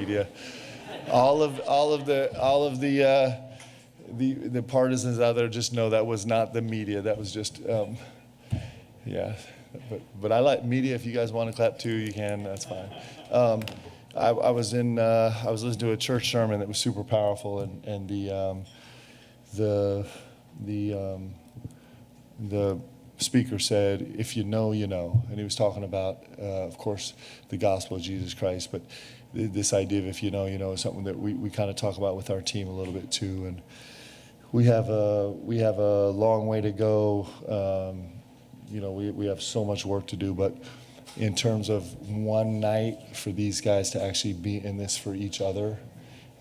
media. All of the partisans out there just know that was not the media. That was just, yeah. But I like media. If you guys want to clap too, you can. That's fine. I was listening to a church sermon that was super powerful, and the speaker said, "If you know, you know," and he was talking about, of course, the gospel of Jesus Christ, but this idea of if you know, you know, is something that we kind of talk about with our team a little bit too, and we have a long way to go. We have so much work to do, but in terms of one night for these guys to actually be in this for each other,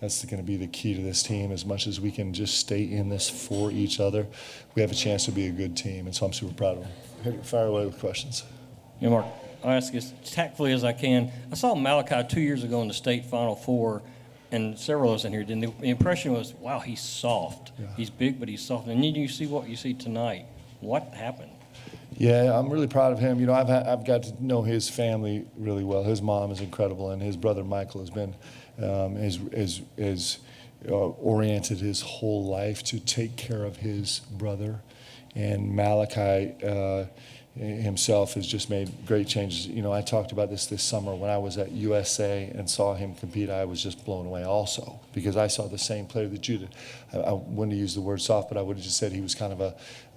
that's going to be the key to this team. As much as we can just stay in this for each other, we have a chance to be a good team, and so I'm super proud of them. Fire away with questions. Yeah, Mark, I'll ask you as tactfully as I can. I saw Malachi 2 years ago in the state Final Four, and several of us in here did. The impression was, wow, he's soft. Yeah. He's big, but he's soft. And then you see what you see tonight. What happened? Yeah, I'm really proud of him. You know, I've got to know his family really well. His mom is incredible, and his brother Michael has been oriented his whole life to take care of his brother. And Malachi himself has just made great changes. You know, I talked about this summer when I was at USA and saw him compete. I was just blown away also, because I saw the same player that you did. I wouldn't use the word soft, but I would have just said he was kind of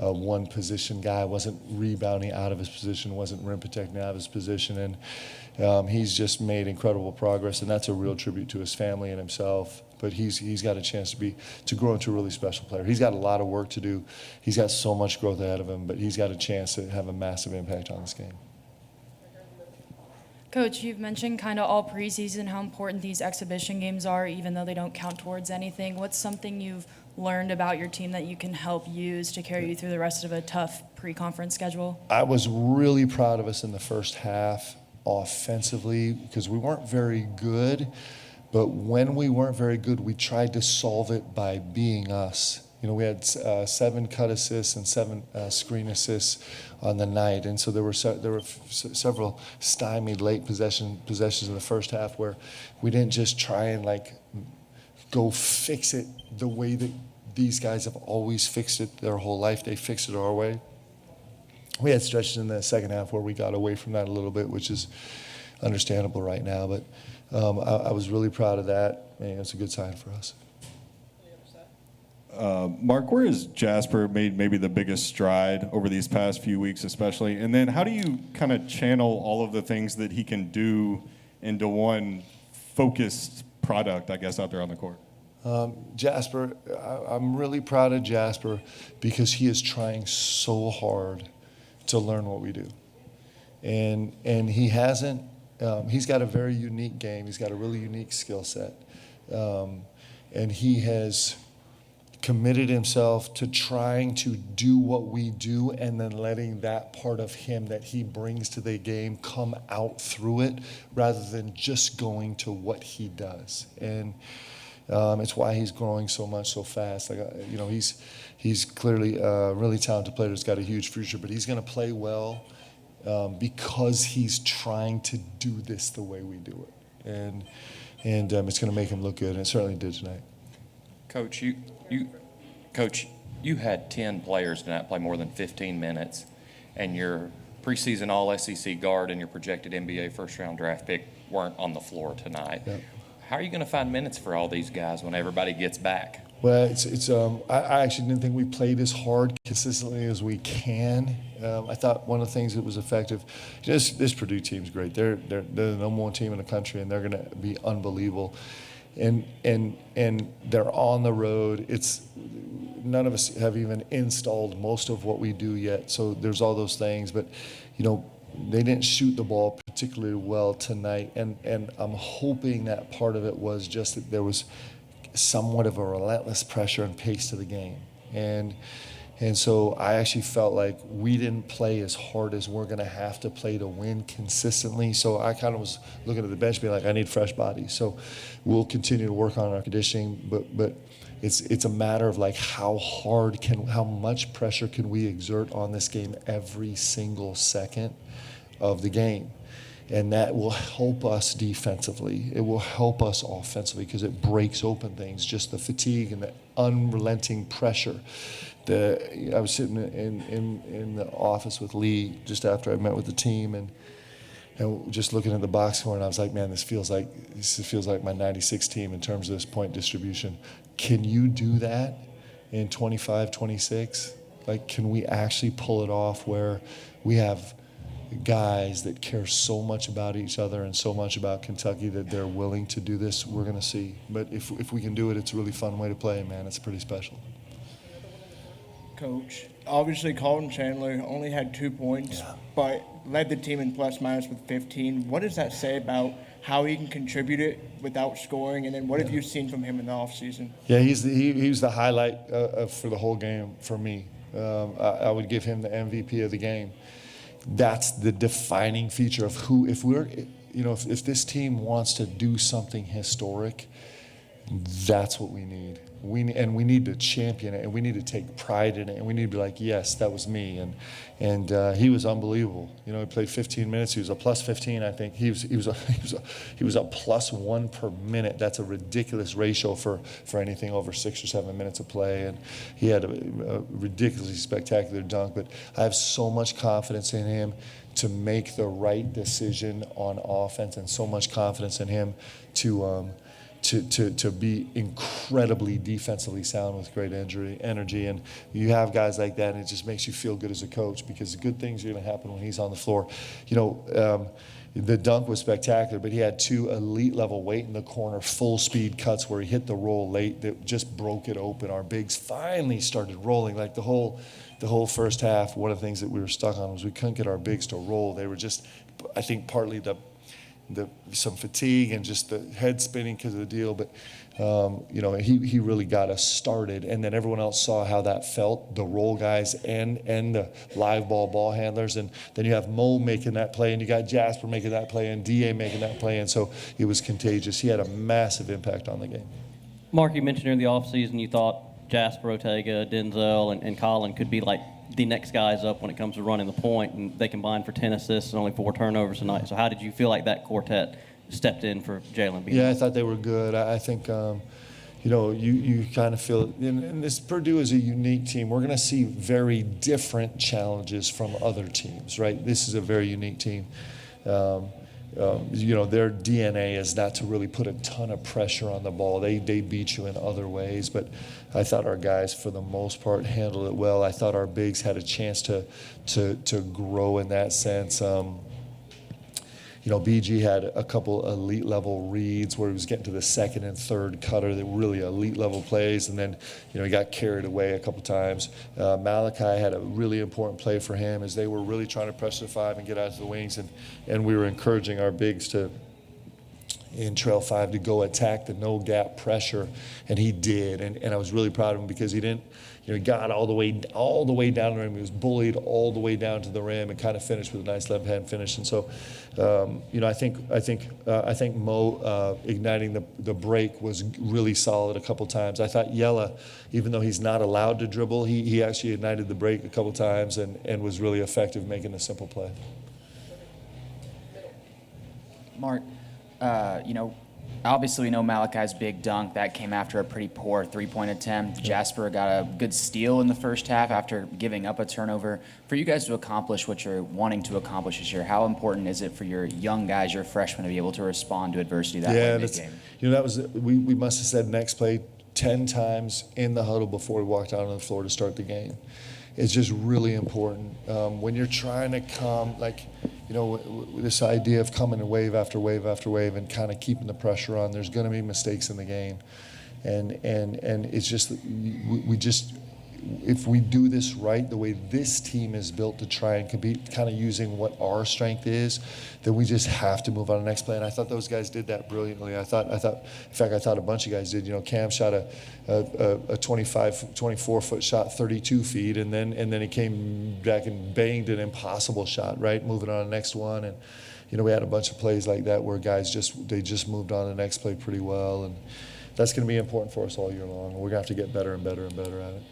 a one-position guy, wasn't rebounding out of his position, wasn't rim protecting out of his position, and he's just made incredible progress, and that's a real tribute to his family and himself. But he's got a chance to grow into a really special player. He's got a lot of work to do. He's got so much growth ahead of him, but he's got a chance to have a massive impact on this game. Coach, you've mentioned kind of all preseason how important these exhibition games are, even though they don't count towards anything. What's something you've learned about your team that you can help use to carry you through the rest of a tough pre-conference schedule? I was really proud of us in the first half offensively, because we weren't very good. But when we weren't very good, we tried to solve it by being us. You know, we had 7 cut assists and 7 screen assists on the night, and so there were several stymied late possessions in the first half where we didn't just try and like go fix it the way that these guys have always fixed it their whole life. They fixed it our way. We had stretches in the second half where we got away from that a little bit, which is understandable right now, but I was really proud of that, and it's a good sign for us. Mark, where has Jasper made maybe the biggest stride over these past few weeks especially? And then how do you kind of channel all of the things that he can do into one focused product, I guess, out there on the court? Jasper, I'm really proud of Jasper because he is trying so hard to learn what we do. And he hasn't. He's got a very unique game. He's got a really unique skill set. And he has committed himself to trying to do what we do and then letting that part of him that he brings to the game come out through it rather than just going to what he does. And it's why he's growing so much so fast. Like, he's clearly a really talented player that's got a huge future, but he's going to play well because he's trying to do this the way we do it. And it's going to make him look good, and it certainly did tonight. Coach, you had 10 players tonight play more than 15 minutes, and your preseason All-SEC guard and your projected NBA first-round draft pick weren't on the floor tonight. Yep. How are you going to find minutes for all these guys when everybody gets back? Well, I actually didn't think we played as hard consistently as we can. I thought one of the things that was effective, this Purdue team's great. They're the number 1 team in the country, and they're going to be unbelievable. And they're on the road. None of us have even installed most of what we do yet, so there's all those things. But, they didn't shoot the ball particularly well tonight, and I'm hoping that part of it was just that there was somewhat of a relentless pressure and pace to the game. And so I actually felt like we didn't play as hard as we're going to have to play to win consistently. So I kind of was looking at the bench being like, I need fresh bodies. So we'll continue to work on our conditioning, but it's a matter of like how much pressure can we exert on this game every single second of the game. And that will help us defensively. It will help us offensively because it breaks open things, just the fatigue and the unrelenting pressure. I was sitting in the office with Lee just after I met with the team and just looking at the box score, and I was like, man, this feels like my 96 team in terms of this point distribution. Can you do that in 25, 26? Like, can we actually pull it off where we have guys that care so much about each other and so much about Kentucky that they're willing to do this? We're going to see. But if we can do it, it's a really fun way to play, man. It's pretty special. Coach, obviously Colin Chandler only had 2 points, but led the team in plus minus with 15. What does that say about how he can contribute it without scoring? And then what have you seen from him in the offseason? Yeah, he was the highlight for the whole game for me. I would give him the MVP of the game. That's the defining feature of who, if this team wants to do something historic, that's what we need. We need to champion it, and we need to take pride in it, and we need to be like, yes, that was me. And he was unbelievable. He played 15 minutes. He was a plus 15, I think. He was a plus 1 per minute. That's a ridiculous ratio for anything over 6 or 7 minutes of play. And he had a ridiculously spectacular dunk. But I have so much confidence in him to make the right decision on offense, and so much confidence in him to be incredibly defensively sound with great energy. And you have guys like that, and it just makes you feel good as a coach, because good things are going to happen when he's on the floor. The dunk was spectacular, but he had 2 elite level weight in the corner, full speed cuts where he hit the roll late that just broke it open. Our bigs finally started rolling. Like the whole first half, one of the things that we were stuck on was we couldn't get our bigs to roll. They were just, I think, partly some fatigue and just the head spinning because of the deal, but he really got us started, and then everyone else saw how that felt, the roll guys and the live ball handlers, and then you have Mo making that play, and you got Jasper making that play, and DA making that play, and so it was contagious. He had a massive impact on the game. Mark, you mentioned during the offseason you thought Jasper, Ortega, Denzel, and Colin could be like the next guys up when it comes to running the point, and they combined for 10 assists and only 4 turnovers tonight. So how did you feel like that quartet stepped in for Jalen? Yeah, I thought they were good. I think, you kind of feel, and this Purdue is a unique team. We're going to see very different challenges from other teams, right? This is a very unique team. Their DNA is not to really put a ton of pressure on the ball. They beat you in other ways, but I thought our guys, for the most part, handled it well. I thought our bigs had a chance to grow in that sense. BG had a couple elite level reads where he was getting to the second and third cutter that were really elite level plays, and then he got carried away a couple times. Malachi had a really important play for him as they were really trying to press the 5 and get out to the wings, and we were encouraging our bigs in trail 5 to go attack the no gap pressure, and he did, and I was really proud of him because he didn't. He got all the way down the rim. He was bullied all the way down to the rim and kind of finished with a nice left hand finish. And so, I think Mo igniting the break was really solid a couple times. I thought Yella, even though he's not allowed to dribble, he actually ignited the break a couple times and was really effective making a simple play. Mark, obviously we know Malachi's big dunk. That came after a pretty poor 3-point attempt. Jasper got a good steal in the first half after giving up a turnover. For you guys to accomplish what you're wanting to accomplish this year, how important is it for your young guys, your freshmen, to be able to respond to adversity that way mid-game? That was we must have said next play 10 times in the huddle before we walked out on the floor to start the game. It's just really important when you're trying to come, this idea of coming in wave after wave after wave and kind of keeping the pressure on. There's going to be mistakes in the game, and it's just if we do this right, the way this team is built to try and compete, kind of using what our strength is, then we just have to move on to the next play. And I thought those guys did that brilliantly. I thought a bunch of guys did. Cam shot a 24 foot shot 32 feet, and then he came back and banged an impossible shot, right? Moving on to the next one. And, we had a bunch of plays like that where guys just moved on to the next play pretty well. And that's going to be important for us all year long. We're going to have to get better and better and better at it.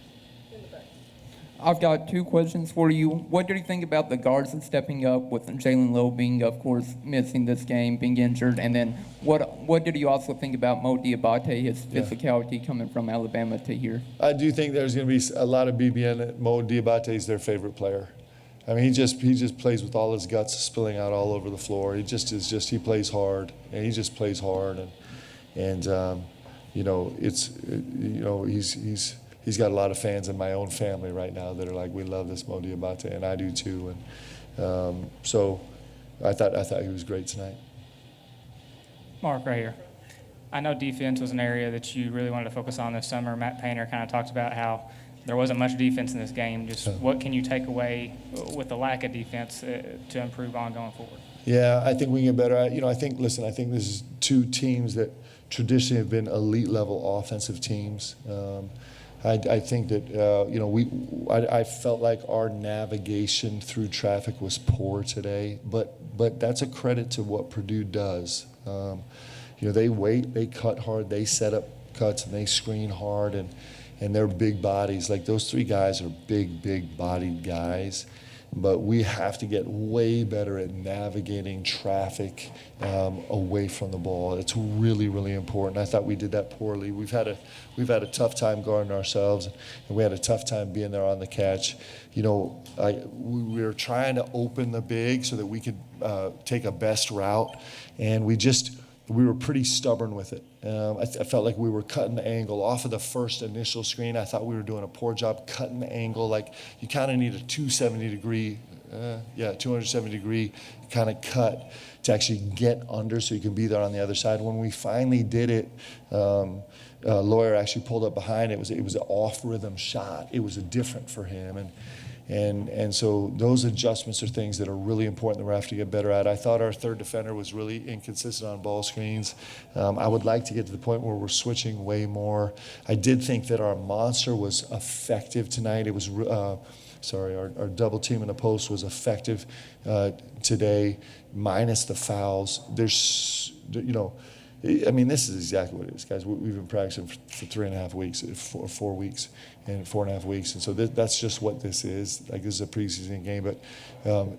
I've got two questions for you. What did you think about the guards and stepping up with Jalen Lowe being, of course, missing this game, being injured? And then what did you also think about Mo Diabate, his physicality coming from Alabama to here? I do think there's going to be a lot of BBN. Mo Diabate is their favorite player. I mean, he just plays with all his guts spilling out all over the floor. He plays hard, and he just plays hard, and you know, he's got a lot of fans in my own family right now that are like, we love this Mo Diabate, and I do too, and so I thought he was great tonight. Mark, right here. I know defense was an area that you really wanted to focus on this summer. Matt Painter kind of talked about how there wasn't much defense in this game. Just what can you take away with the lack of defense to improve on going forward? Yeah, I think we can get better. I think this is two teams that traditionally have been elite level offensive teams. I think that I felt like our navigation through traffic was poor today, but that's a credit to what Purdue does. They wait, they cut hard, they set up cuts, and they screen hard, and they're big bodies. Like those three guys are big bodied guys. But we have to get way better at navigating traffic away from the ball. It's really, really important. I thought we did that poorly. We've had a tough time guarding ourselves, and we had a tough time being there on the catch. We were trying to open the big so that we could take a best route, and we were pretty stubborn with it. I felt like we were cutting the angle off of the first initial screen. I thought we were doing a poor job cutting the angle. Like you kind of need a 270 degree kind of cut to actually get under so you can be there on the other side. When we finally did it, Lawyer actually pulled up behind. It was an off rhythm shot. It was different for him, and so those adjustments are things that are really important that we have to get better at. I thought our third defender was really inconsistent on ball screens. I would like to get to the point where we're switching way more. I did think that our monster was effective tonight. It was, our double team in the post was effective today, minus the fouls. This is exactly what it is, guys. We've been practicing for 3.5 weeks, 4 weeks, and 4.5 weeks. And so that's just what this is. Like, this is a preseason game, but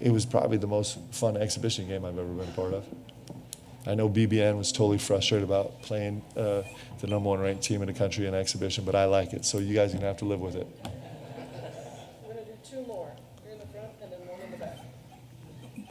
it was probably the most fun exhibition game I've ever been a part of. I know BBN was totally frustrated about playing the number 1 ranked team in the country in exhibition, but I like it. So you guys are going to have to live with it. We're going to do 2 more. Here in the front and then 1 in the back.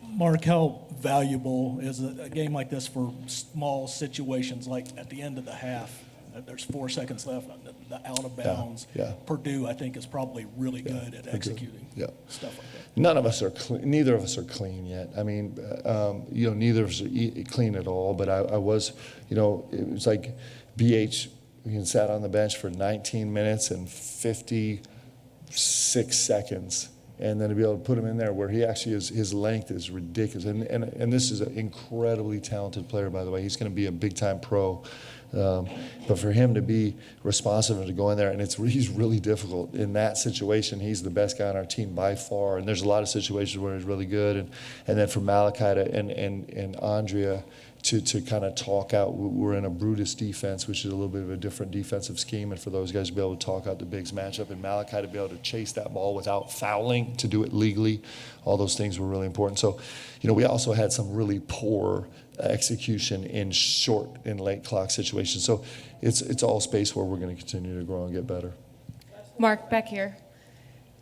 Mark, how valuable is a game like this for small situations like at the end of the half? There's 4 seconds left, the out of bounds. Yeah. Purdue, I think, is probably really good at executing stuff like that. Neither of us are clean yet. I mean, neither of us are clean at all, but I was, it was like BH sat on the bench for 19 minutes and 56 seconds. And then to be able to put him in there where he actually is, his length is ridiculous. And this is an incredibly talented player, by the way. He's going to be a big-time pro. But for him to be responsive and to go in there, and he's really difficult. In that situation, he's the best guy on our team by far. And there's a lot of situations where he's really good. And then for Malachi and Andrea to kind of talk out, we're in a Brutus defense, which is a little bit of a different defensive scheme, and for those guys to be able to talk out the bigs matchup, and Malachi to be able to chase that ball without fouling, to do it legally, all those things were really important. So, we also had some really poor execution in short and late clock situations. So it's all space where we're going to continue to grow and get better. Mark, back here.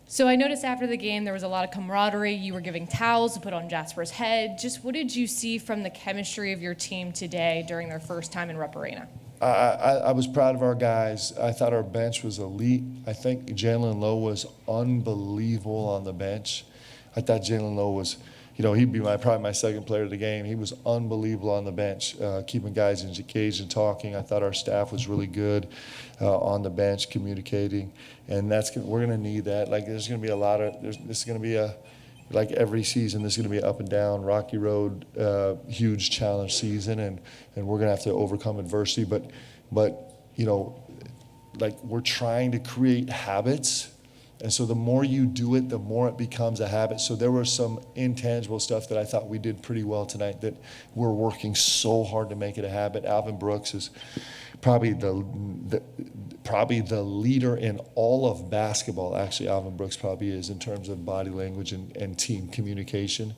So I noticed after the game there was a lot of camaraderie. You were giving towels to put on Jasper's head. Just what did you see from the chemistry of your team today during their first time in Rupp Arena? I was proud of our guys. I thought our bench was elite. I think Jalen Lowe was unbelievable on the bench. I thought Jalen Lowe was, he'd be probably my second player of the game. He was unbelievable on the bench, keeping guys engaged and talking. I thought our staff was really good on the bench, communicating, and we're going to need that. Like, there's going to be this is going to be like every season, this is going to be up and down, rocky road, huge challenge season, and we're going to have to overcome adversity. But we're trying to create habits. And so the more you do it, the more it becomes a habit. So there was some intangible stuff that I thought we did pretty well tonight that we're working so hard to make it a habit. Alvin Brooks is probably probably the leader in all of basketball. Actually, Alvin Brooks probably is in terms of body language and team communication.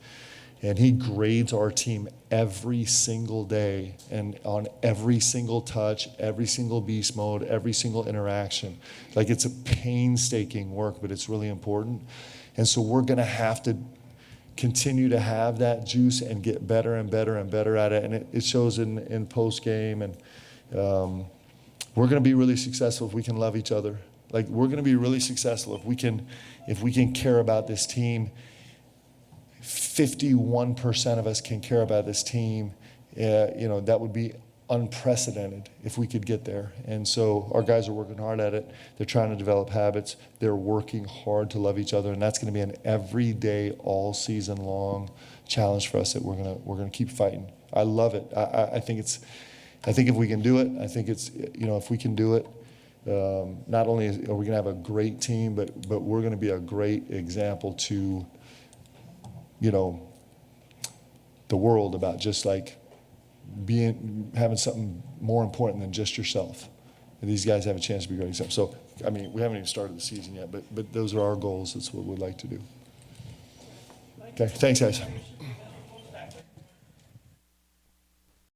And he grades our team every single day and on every single touch, every single beast mode, every single interaction. Like, it's a painstaking work, but it's really important. And so we're going to have to continue to have that juice and get better and better and better at it. And it shows in post game. And we're going to be really successful if we can love each other. Like, we're going to be really successful if we can care about this team. 51% of us can care about this team. That would be unprecedented if we could get there. And so our guys are working hard at it. They're trying to develop habits. They're working hard to love each other, and that's going to be an everyday, all season long challenge for us that we're gonna keep fighting. I love it. I think if we can do it, if we can do it, not only are we gonna have a great team, but we're gonna be a great example to the world about just like having something more important than just yourself. And these guys have a chance to be great examples. So, I mean, we haven't even started the season yet, but those are our goals. That's what we'd like to do. Okay, thanks, guys.